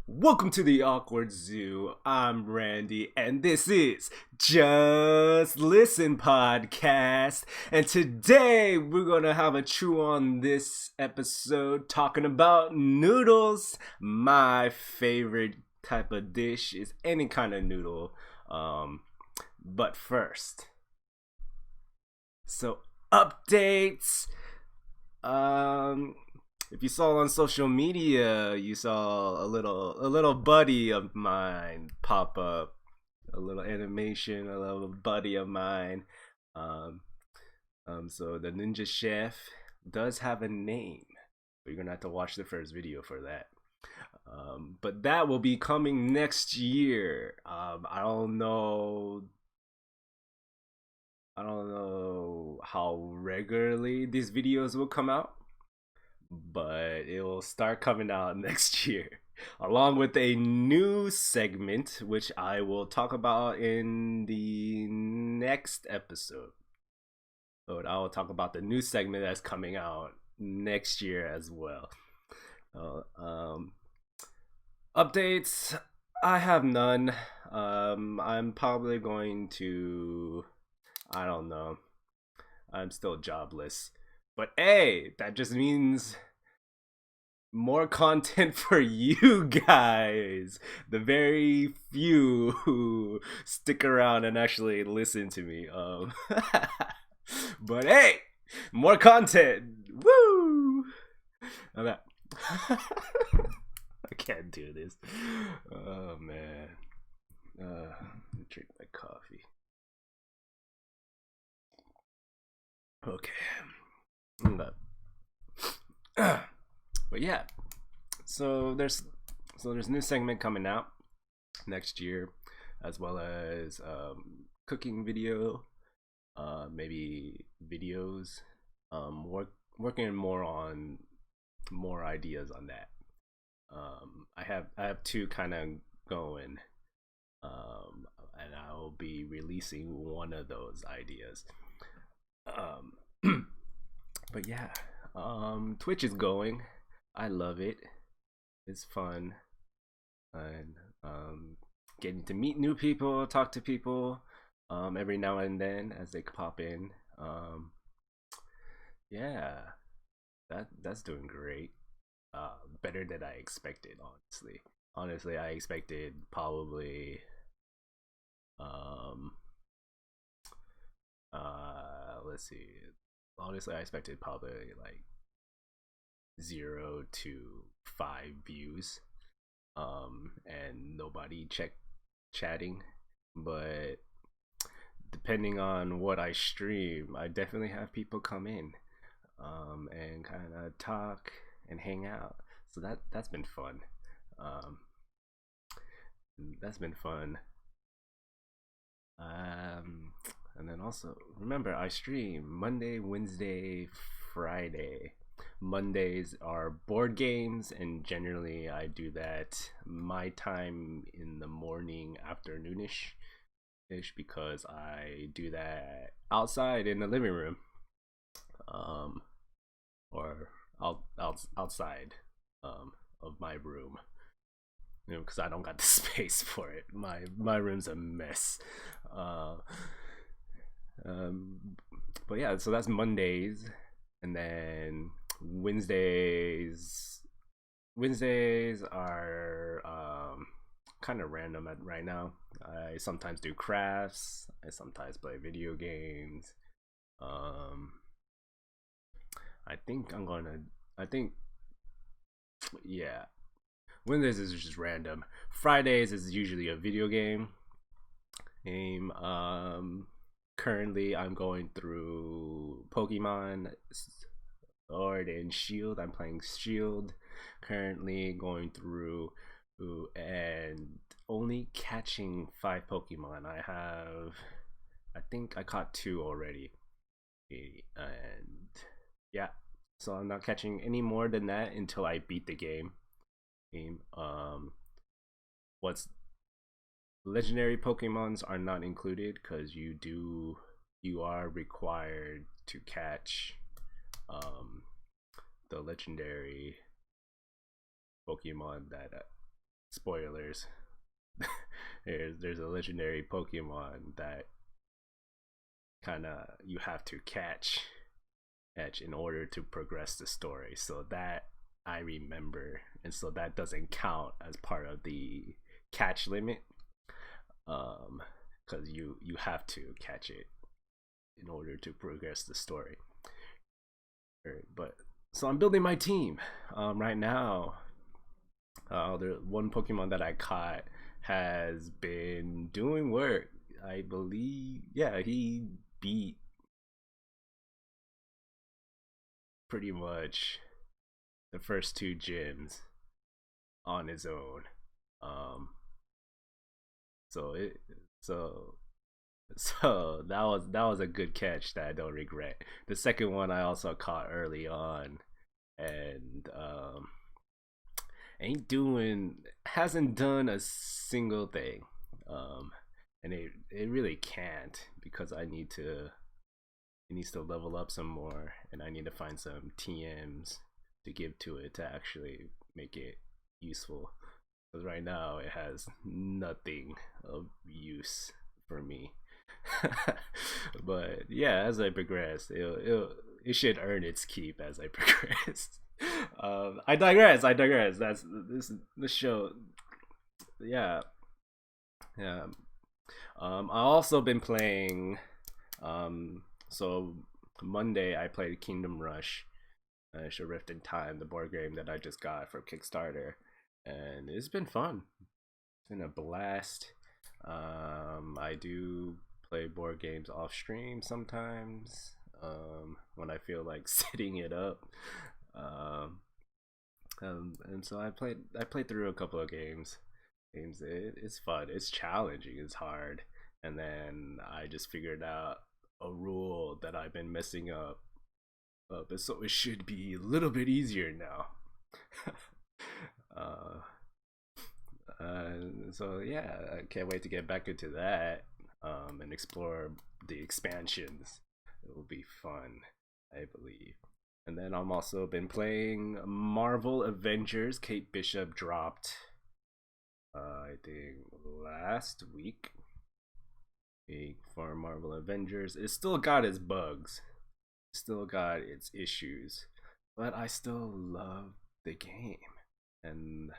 Welcome to the Awkward Zoo. I'm Randy, and this is Just Listen Podcast. And today we're gonna have a chew on this episode talking about noodles. My favorite type of dish is any kind of noodle. But first, so updates. Um, if you saw on social media, you saw a little buddy of mine pop up, a little animation, a little buddy of mine. Um, so the Ninja Chef does have a name, but you're gonna have to watch the first video for that. But that will be coming next year. I don't know how regularly these videos will come out, but it will start coming out next year, along with a new segment, which I will talk about in the next episode. But I will talk about the new segment that's coming out next year as well. Uh, um, Updates, I have none. I'm probably going to, I don't know. I'm still jobless. But hey, that just means more content for you guys, the very few who stick around and actually listen to me. But hey, more content. Woo! Okay. I can't do this. Oh man. Drink my coffee. Okay. But yeah, so there's a new segment coming out next year, as well as cooking video, maybe videos. Working more on more ideas on that. I have two kind of going, and I'll be releasing one of those ideas. Um, but yeah, Twitch is going. I love it. It's fun, and getting to meet new people, talk to people, every now and then as they pop in. Yeah, that's doing great. Better than I expected, honestly. Honestly, I expected probably um let's see. Honestly, I expected probably like 0 to 5 views, and nobody chatting. But depending on what I stream, I definitely have people come in, and kind of talk and hang out. So that's been fun. Um, that's been fun. Um, and then also remember, I stream Monday, Wednesday, Friday. Mondays are board games, and generally I do that my time in the morning, afternoonish ish, because I do that outside in the living room, um, or outside of my room, because I don't got the space for it. My room's a mess. Uh, um, but yeah, so that's Mondays, and then Wednesdays. Wednesdays are kind of random right now. I sometimes do crafts. I sometimes play video games. Um, I think I'm gonna. I think yeah. Wednesdays is just random. Fridays is usually a video game. Currently I'm going through Pokemon Sword and Shield. I'm playing Shield. Currently going through and only catching 5 Pokemon. I think I caught two already, and yeah. So I'm not catching any more than that until I beat the game. What's legendary Pokemons are not included because you are required to catch um the legendary Pokemon that spoilers. There's a legendary Pokemon that kind of you have to catch in order to progress the story. So that I remember, and so that doesn't count as part of the catch limit. Because you have to catch it in order to progress the story. Right, but so I'm building my team. Right now, the one Pokemon that I caught has been doing work. I believe, yeah, he beat pretty much the first two gyms on his own. Um, so it so so that was a good catch that I don't regret. The second one I also caught early on, and ain't doing hasn't done a single thing, um, and it really can't because it needs to level up some more, and I need to find some TMs to give to it to actually make it useful. Because right now it has nothing of use for me. But yeah, as I progress, it should earn its keep as I progress. I digress. I digress. That's this show. Yeah, yeah. I also been playing. So Monday I played Kingdom Rush, Rift in Time, the board game that I just got from Kickstarter, and it's been fun. It's been a blast. I do play board games off stream sometimes, when I feel like sitting it up. Um, and so I played through a couple of games. It's fun. It's challenging. It's hard. And then I just figured out a rule that I've been messing up, and so it should be a little bit easier now. uh, so yeah, I can't wait to get back into that, and explore the expansions. It will be fun, I believe. And then I'm also been playing Marvel Avengers. Kate Bishop dropped, I think last week, for Marvel Avengers. It still got its bugs, still got its issues, but I still love the game. And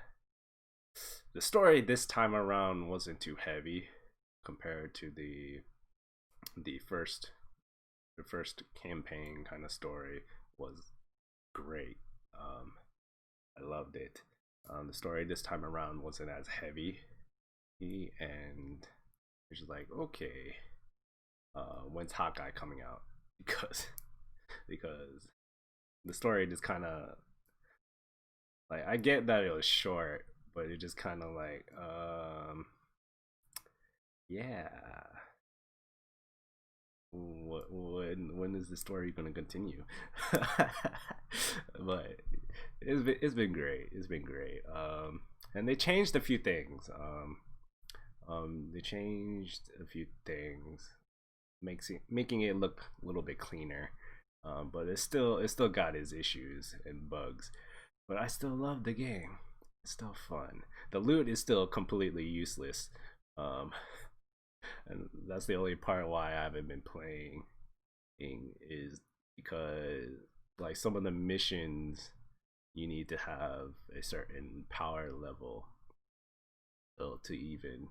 the story this time around wasn't too heavy compared to the first the first campaign kind of story was great. I loved it. The story this time around wasn't as heavy, and it's just like, okay, when's Hawkeye coming out? Because because the story just kind of, like, I get that it was short, but it just kind of like, yeah, when is the story gonna continue? But it's been great. It's been great. And they changed a few things. They changed a few things, making it look a little bit cleaner. But it still got its issues and bugs. But I still love the game. It's still fun. The loot is still completely useless. Um, and that's the only part why I haven't been playing, is because, like, some of the missions you need to have a certain power level to even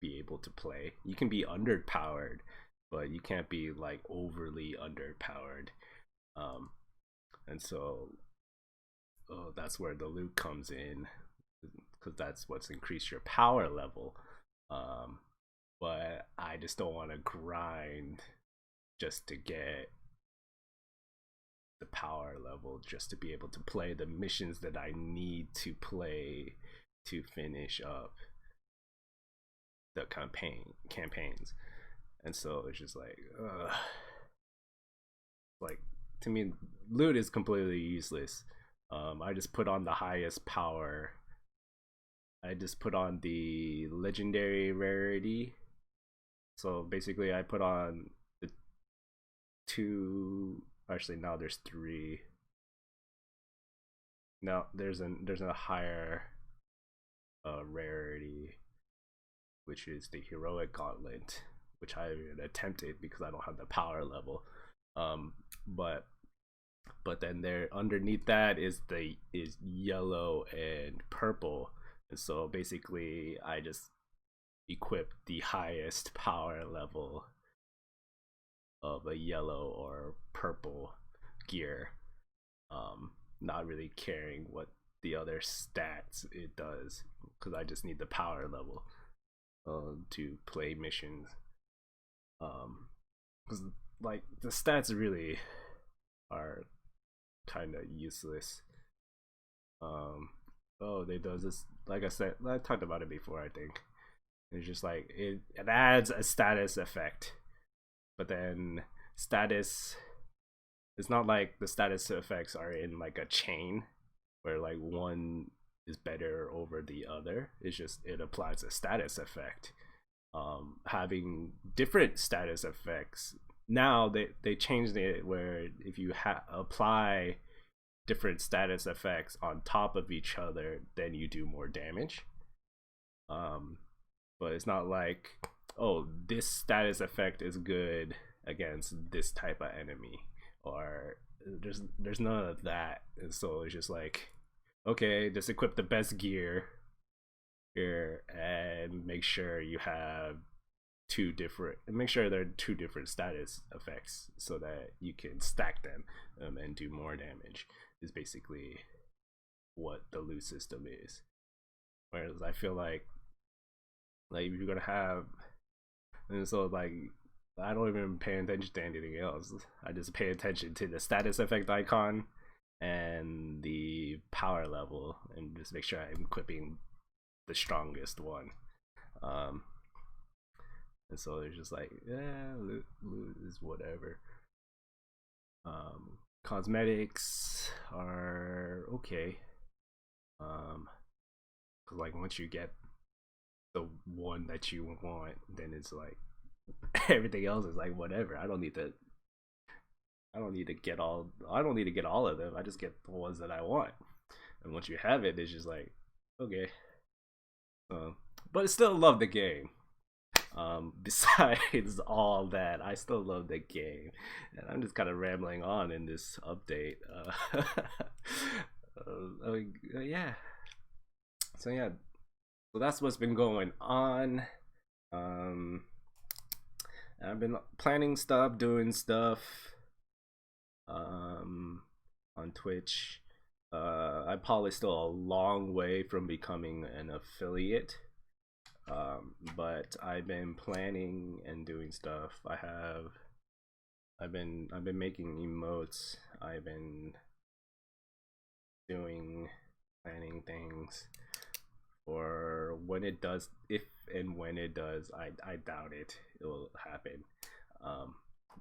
be able to play. You can be underpowered, but you can't be like overly underpowered. Um, and so, that's where the loot comes in, because that's what's increased your power level. Um, but I just don't want to grind just to get the power level, just to be able to play the missions that I need to play to finish up the campaigns. And so it's just like, like, to me, loot is completely useless. I just put on the highest power. I just put on the legendary rarity. So basically, I put on the two. Actually, now there's three. No, there's a higher. rarity, which is the heroic gauntlet, which I attempted because I don't have the power level. Um, but then there underneath that is yellow and purple, and so basically I just equip the highest power level of a yellow or purple gear, not really caring what the other stats it does, because I just need the power level to play missions. Because like the stats really are kind of useless. Oh, they does this, like I said, I talked about it before. I think it's just like it adds a status effect, but then status, it's not like the status effects are in like a chain where like one is better over the other. It's just it applies a status effect. Having different status effects now, they changed it where if you apply different status effects on top of each other, then you do more damage. um but it's not like, oh, this status effect is good against this type of enemy, or there's none of that. And so it's just like, okay, just equip the best gear here and make sure you have make sure there are two different status effects so that you can stack them, and do more damage, is basically what the loot system is. Whereas I feel like if you're gonna have, and so like I don't even pay attention to anything else. I just pay attention to the status effect icon and the power level, and just make sure I'm equipping the strongest one. Um, and so they're just like, yeah, loot is whatever. Cosmetics are okay. Cause like once you get the one that you want, then it's like everything else is like whatever. I don't need to get all. I don't need to get all of them. I just get the ones that I want. And once you have it, it's just like, okay. But I still love the game. Besides all that, I still love the game, and I'm just kind of rambling on in this update. Yeah. So yeah, so that's what's been going on. Um, I've been planning stuff, doing stuff, on Twitch. I'm probably still a long way from becoming an affiliate. But I've been planning and doing stuff. I've been making emotes. I've been doing planning things for when it does, if and when it does. I doubt it will happen.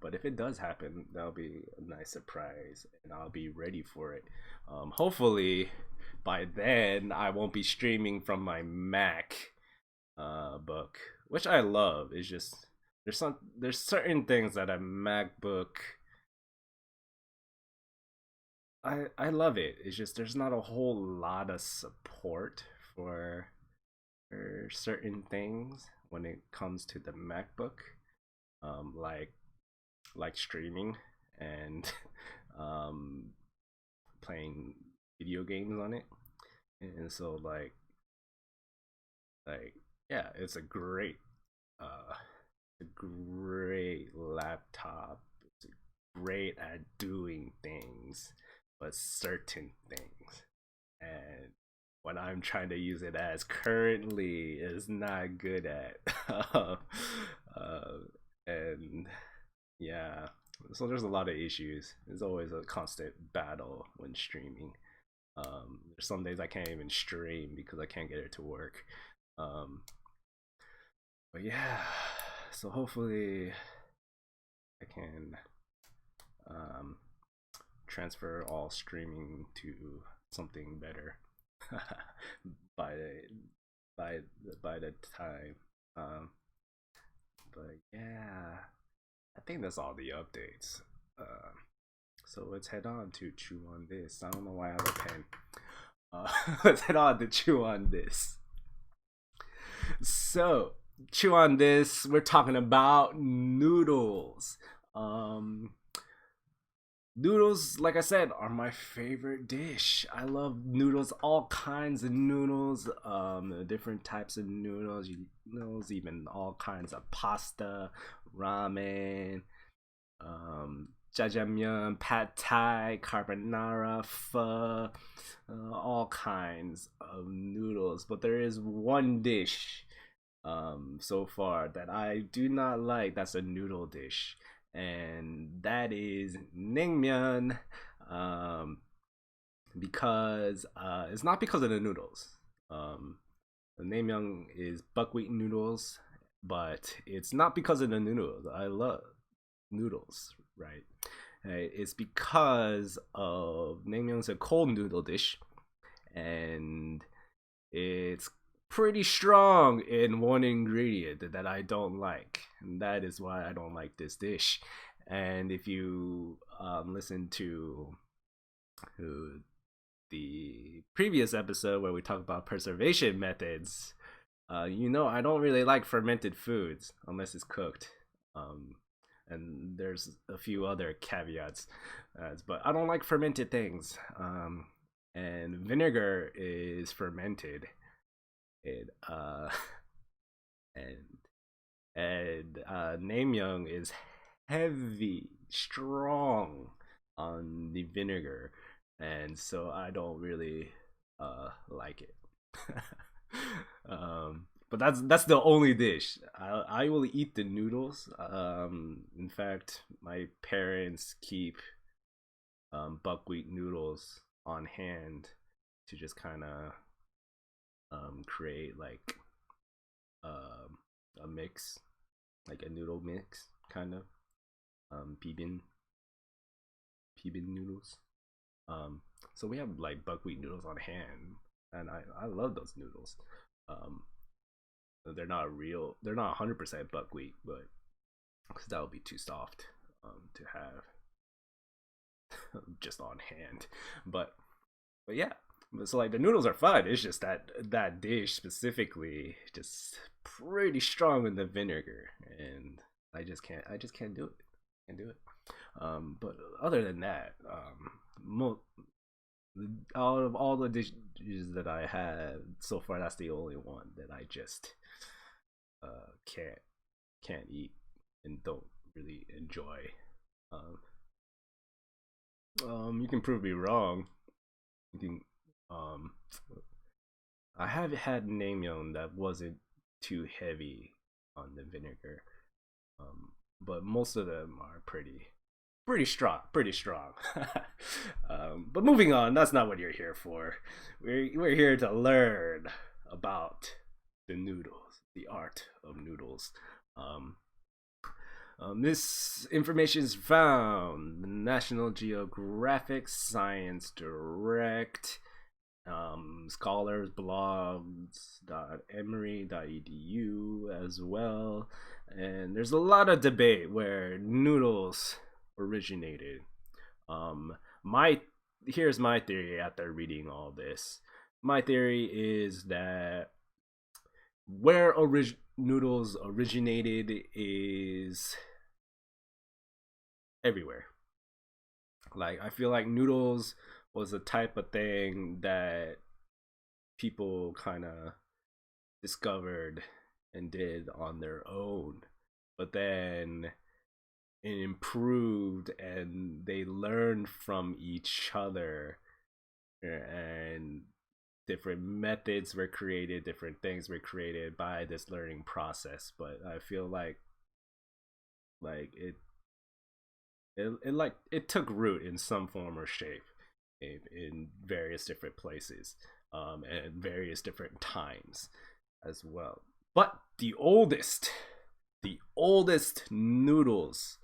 But if it does happen, that'll be a nice surprise, and I'll be ready for it. Hopefully by then I won't be streaming from my Mac book, which I love. It's just there's certain things that a MacBook, I love it. It's just there's not a whole lot of support for certain things when it comes to the MacBook, like streaming and um playing video games on it. And so like yeah, it's a great laptop. It's great at doing things, but certain things. And what I'm trying to use it as currently is not good at. uh, and yeah, so there's a lot of issues. There's always a constant battle when streaming. There's some days I can't even stream because I can't get it to work. Um, but yeah, so hopefully I can transfer all streaming to something better by the time. But yeah, I think that's all the updates. So let's head on to chew on this. I don't know why I have a pen. Let's head on to chew on this. So, chew on this. We're talking about noodles. Um, Noodles, like I said, are my favorite dish. I love noodles, all kinds of noodles, different types of noodles, even all kinds of pasta, ramen, jajangmyeon, pad thai, carbonara, pho, all kinds of noodles. But there is one dish so far that I do not like. That's a noodle dish, and that is naengmyeon. Um, because it's not because of the noodles. Um, the naengmyeon is buckwheat noodles, but it's not because of the noodles. I love noodles, right? It's because of naengmyeon's a cold noodle dish, and it's pretty strong in one ingredient that I don't like, and that is why I don't like this dish. And if you listen to the previous episode where we talk about preservation methods, I don't really like fermented foods unless it's cooked. Um, and there's a few other caveats, but I don't like fermented things. And vinegar is fermented, it and naengmyeon is heavy, strong on the vinegar, and so I don't really like it. But that's the only dish I will eat the noodles. In fact, my parents keep buckwheat noodles on hand to just kind of create like um, a mix, like a noodle mix, kind of pibin noodles. Um, so we have like buckwheat noodles on hand, and I love those noodles. Um, they're not 100% buckwheat, but because that would be too soft to have just on hand. But yeah, so like the noodles are fun. It's just that dish specifically just pretty strong in the vinegar, and I just can't do it. Can't do it. But other than that, out of all the dishes that I had so far, that's the only one that I just can't eat and don't really enjoy. Um, you can prove me wrong. You can um I have had naengmyeon that wasn't too heavy on the vinegar, but most of them are pretty strong, pretty strong. But moving on, that's not what you're here for. We're here to learn about the noodles, the art of noodles. Um, this information is found in National Geographic Science Direct, scholars blogs.emory.edu as well. And there's a lot of debate where noodles originated. My Here's my theory after reading all this. My theory is that where noodles originated is everywhere. Like I feel like noodles was a type of thing that people kind of discovered and did on their own, but then it improved and they learned from each other, and different methods were created, different things were created by this learning process. But I feel like it took root in some form or shape in various different places, and various different times as well. But the oldest noodles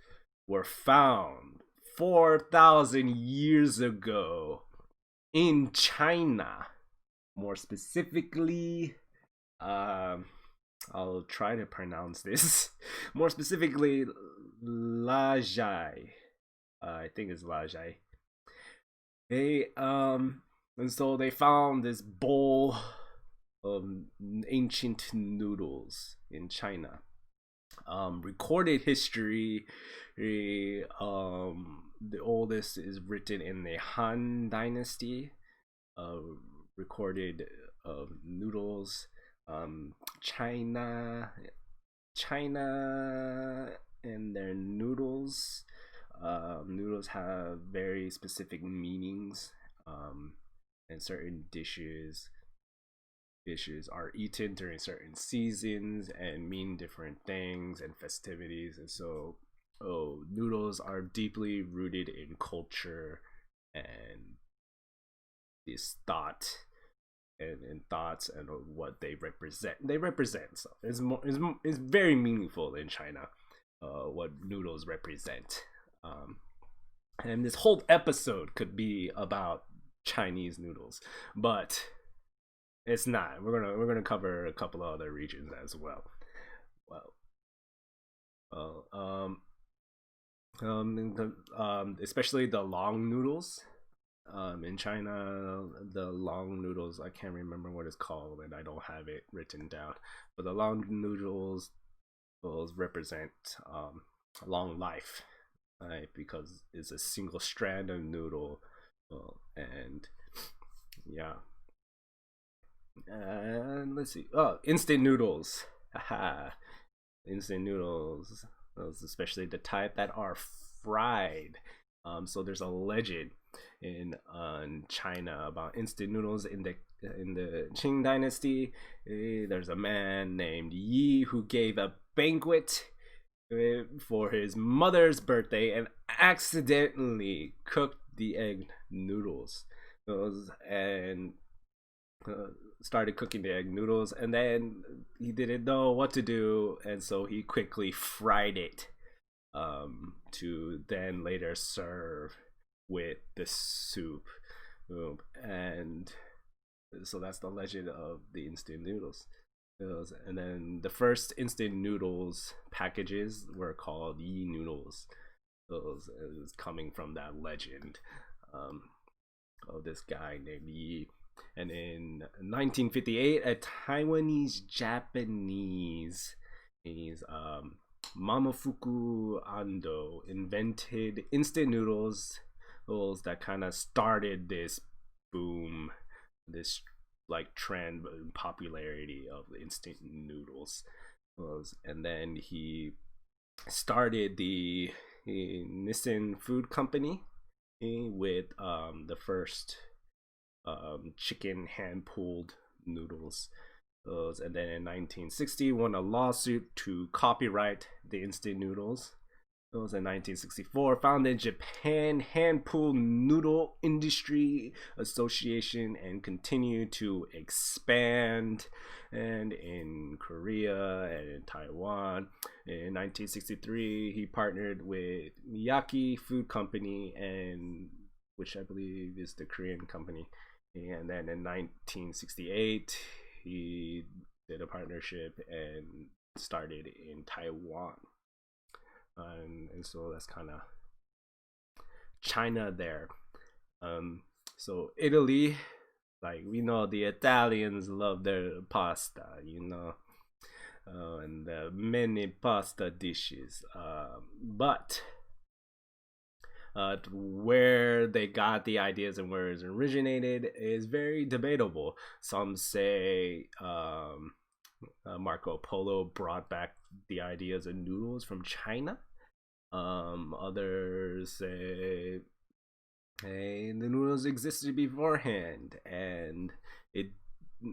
were found 4,000 years ago in China. More specifically, I'll try to pronounce this. More specifically, Lajai. I think it's Lajai. And so they found this bowl of ancient noodles in China. Recorded history, the oldest is written in the Han Dynasty. Uh, Recorded of noodles. China, China, and their noodles. Noodles have very specific meanings, and certain dishes are eaten during certain seasons and mean different things and festivities. And so, noodles are deeply rooted in culture and this thoughts and what they represent. They represent stuff. It's very meaningful in China. What noodles represent. And this whole episode could be about Chinese noodles, but it's not. We're gonna cover a couple of other regions as well. Well, especially the long noodles. In China, the long noodles, I can't remember what it's called, and I don't have it written down. But the long noodles represent long life, right? Because it's a single strand of noodle, and yeah. And let's see. Oh, instant noodles. Haha. Instant noodles, especially the type that are fried. So there's a legend in China about instant noodles in the Qing Dynasty. There's a man named Yi who gave a banquet for his mother's birthday and accidentally cooked the egg noodles, and started cooking the egg noodles, and then he didn't know what to do, and so he quickly fried it, to then later serve with the soup. And so that's the legend of the instant noodles. And then the first instant noodles packages were called Yi noodles. Those is coming from that legend, of this guy named Yi. And in 1958, a Taiwanese Japanese Mamafuku Ando invented instant noodles that kind of started this boom, this like trend and popularity of instant noodles. And then he started the Nissan Food Company with the first chicken hand pulled noodles. And then in 1960 won a lawsuit to copyright the instant noodles. Those in 1964 founded Japan Hand Pulled Noodle Industry Association and continued to expand, and in Korea and in Taiwan. In 1963 he partnered with Miyake Food Company, and which I believe is the Korean company. And then in 1968 he did a partnership and started in Taiwan. And so that's kind of China there. So Italy, like we know the Italians love their pasta, and many pasta dishes. But where they got the ideas and where it originated is very debatable. Some say Marco Polo brought back the ideas of noodles from China. Others say, hey, the noodles existed beforehand, and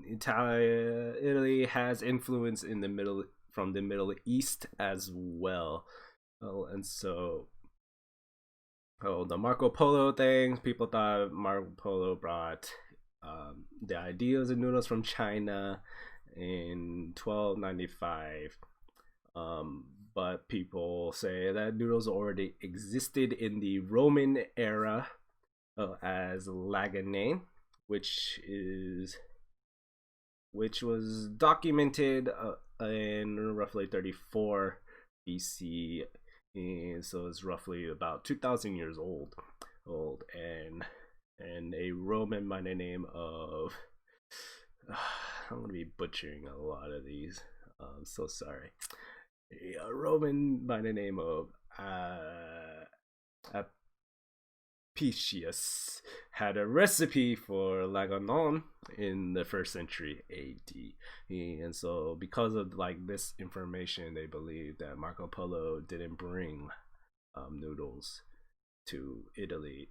Italy has influence in from the Middle East as well. And so, the Marco Polo thing, people thought Marco Polo brought the ideas of noodles from China in 1295. But people say that noodles already existed in the Roman era as lagane, which was documented in roughly 34 BC, and so it's roughly about 2,000 years old, and a Roman by the name of I'm gonna be butchering a lot of these. I'm so sorry. A Roman by the name of Apicius had a recipe for laganon in the first century AD, and so because of like this information, they believe that Marco Polo didn't bring noodles to Italy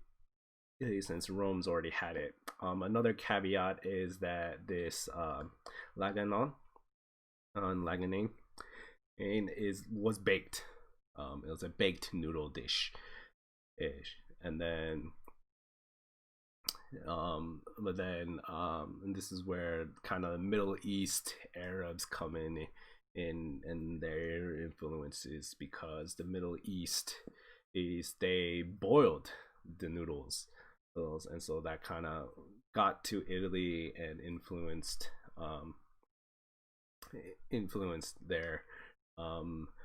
since Rome's already had it. Another caveat is that this laganon on laganin and is was baked. It was a baked noodle dish, and then and this is where kind of Middle East Arabs come in and their influences because the Middle East is they boiled the noodles, and so that kind of got to Italy and influenced there.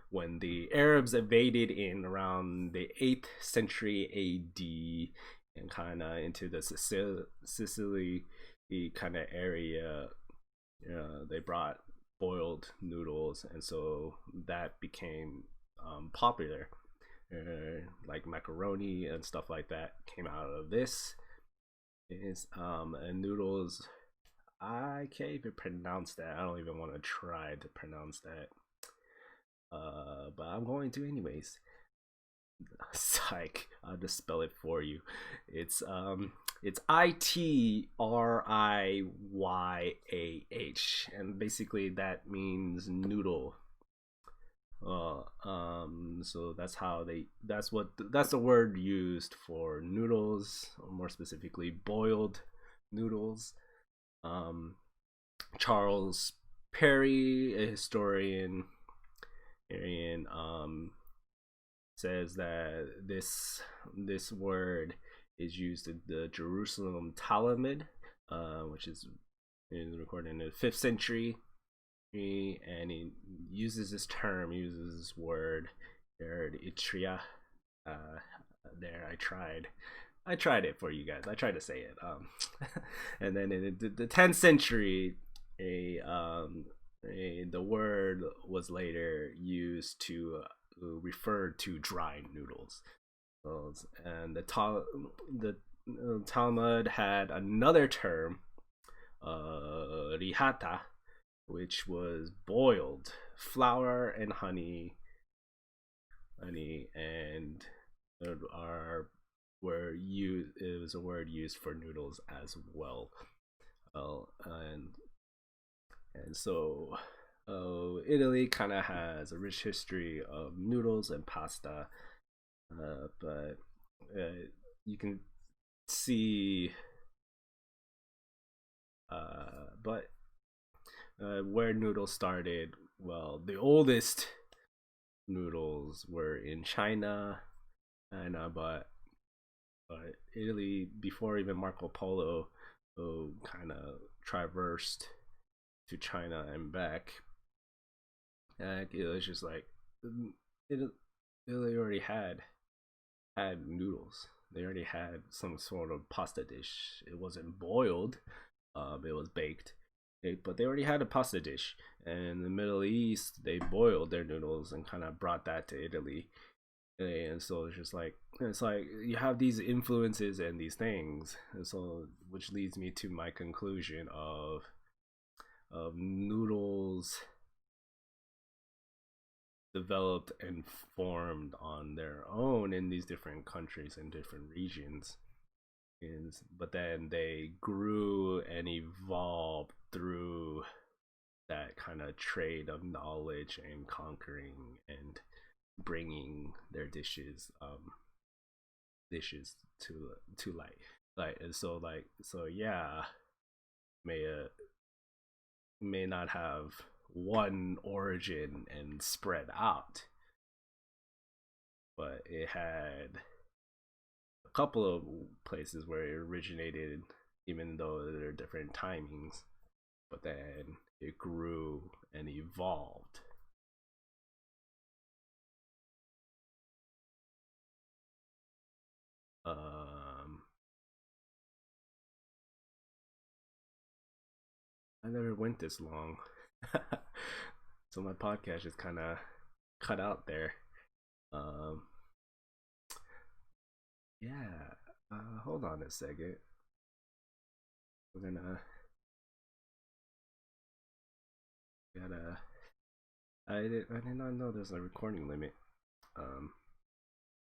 When the Arabs invaded in around the 8th century AD and kind of into the Sicily kind of area, they brought boiled noodles, and so that became popular. Like macaroni and stuff like that came out of this. Is and noodles. I can't even pronounce that. I don't even want to try to pronounce that. But I'm going to anyways. Psych. I'll just spell it for you. It's Itriyah, and basically that means noodle. So that's the word used for noodles, or more specifically boiled noodles. Charles Perry, a historian, says that this word is used in the Jerusalem Talmud, which is recorded in the 5th century, and he uses this word, Itria. There, I tried it for you guys. I tried to say it. And then in the 10th century, the word was later used to refer to dry noodles. And the Talmud had another term, rihata, which was boiled flour and honey, and it was a word used for noodles as well. And so Italy kind of has a rich history of noodles and pasta, but you can see where noodles started. Well, the oldest noodles were in China, but Italy, before even Marco Polo kind of traversed to China and back, it was just like Italy already had noodles. They already had some sort of pasta dish. It wasn't boiled, it was baked, but they already had a pasta dish. And in the Middle East, they boiled their noodles and kind of brought that to Italy. And so it's like you have these influences and these things, and so which leads me to my conclusion of noodles developed and formed on their own in these different countries and different regions, but then they grew and evolved through that kind of trade of knowledge and conquering and bringing their dishes to light, and so yeah, may not have one origin and spread out, but it had a couple of places where it originated, even though there are different timings, but then it grew and evolved. um I never went this long. So my podcast is kind of cut out there. Um, yeah. Hold on a second. We're gonna gotta. I did not know there's a recording limit. Um,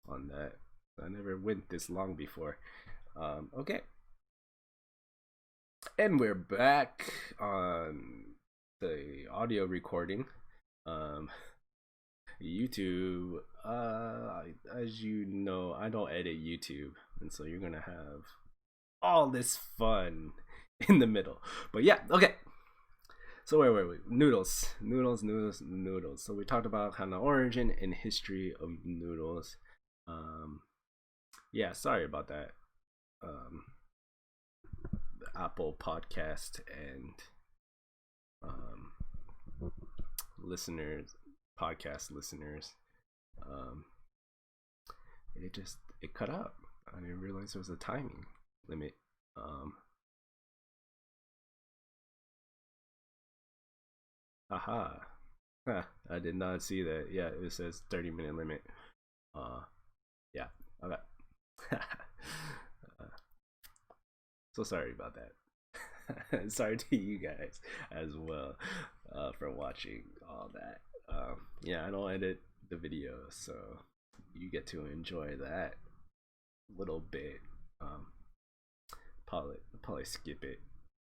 on that. I never went this long before. Okay. And we're back on the audio recording. Um, YouTube, as you know, I don't edit YouTube, and so you're gonna have all this fun in the middle. But yeah, okay. So where were we? Noodles, noodles, noodles, noodles. So we talked about kind of origin and history of noodles. Um, yeah, sorry about that. Um, the Apple Podcast and um, listeners, podcast listeners, um, it cut out. I didn't realize there was a timing limit. Aha. Huh, I did not see that. Yeah, it says 30-minute limit. Uh, yeah. Okay. uh, so sorry about that. Sorry to you guys as well for watching all that. Yeah, I don't edit the video, so you get to enjoy that little bit. Probably skip it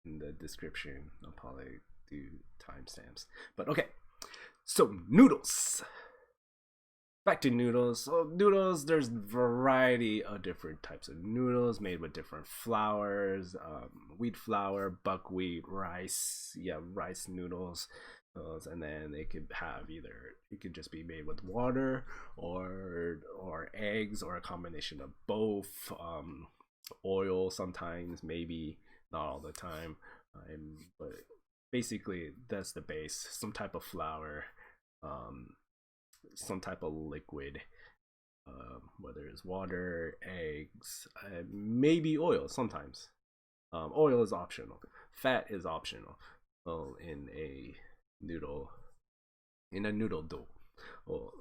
in the description. I'll probably do timestamps. But okay, so noodles. Back to noodles. So noodles, there's variety of different types of noodles made with different flours, wheat flour, buckwheat, rice. Yeah, rice noodles. And then they could have either it could just be made with water or eggs or a combination of both. Oil sometimes, maybe not all the time, but basically that's the base. Some type of flour, um, some type of liquid, whether it's water, eggs, maybe oil sometimes. Oil is optional. Fat is optional. Well, noodle in a noodle dough. Well,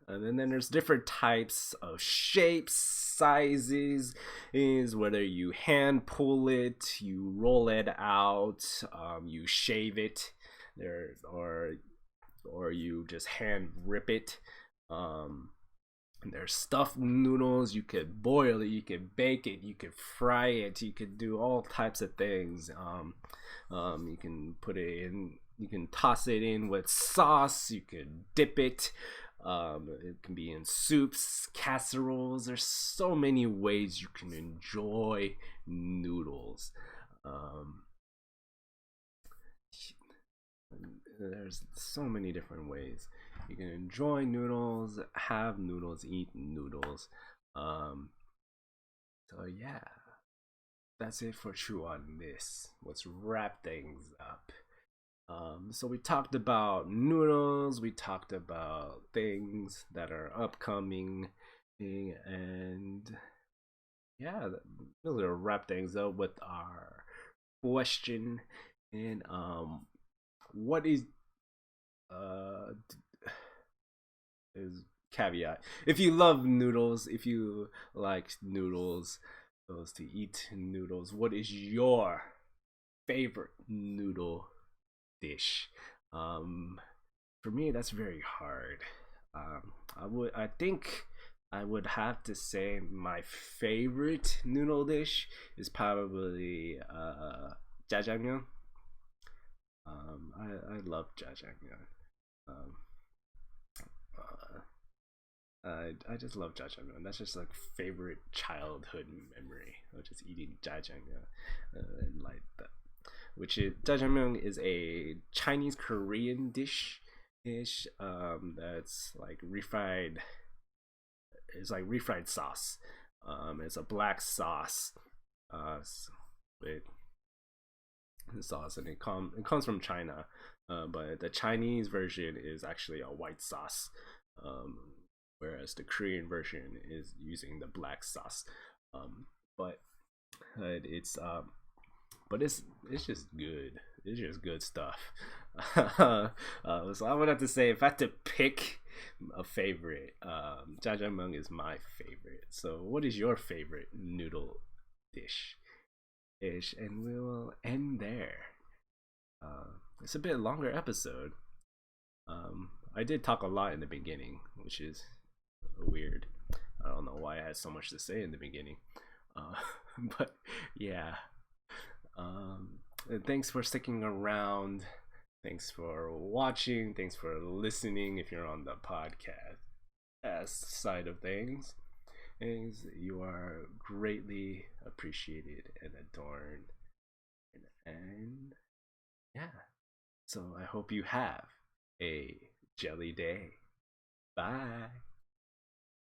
and then there's different types of shapes, sizes, is whether you hand pull it, you roll it out, you shave it, there or you just hand rip it. There's stuffed noodles. You could boil it, you could bake it, you could fry it, you could do all types of things. You can put it in, you can toss it in with sauce, you could dip it. It can be in soups, casseroles. There's so many ways you can enjoy noodles. There's so many different ways you can enjoy noodles, have noodles, eat noodles. So yeah, that's it for True on this. Let's wrap things up. So we talked about noodles, we talked about things that are upcoming, and yeah, those are wrap things up with our question. And what uh is caveat? If you love noodles, if you like noodles, those to eat noodles, what is your favorite noodle dish? For me, that's very hard. I think I would have to say my favorite noodle dish is probably jjajangmyeon. I love jjajangmyeon. Um, I just love jjajangmyeon. That's just like favorite childhood memory of just eating jjajangmyeon, and like that. Which is jjajangmyeon is a Chinese Korean dish that's like refried. It's like refried sauce. It's a black sauce, with sauce, and it comes from China, but the Chinese version is actually a white sauce, um, whereas the Korean version is using the black sauce. But it's but it's just good. it's just good stuff. So I would have to say, if I had to pick a favorite, jajangmyeon is my favorite. So, what is your favorite noodle dish? And we will end there. It's a bit longer episode. I did talk a lot in the beginning, which is weird. I don't know why I had so much to say in the beginning. Uh, but yeah. And thanks for sticking around. Thanks for watching. Thanks for listening if you're on the podcast side of things. You are greatly appreciated and adorned. And yeah. So I hope you have a jelly day. Bye.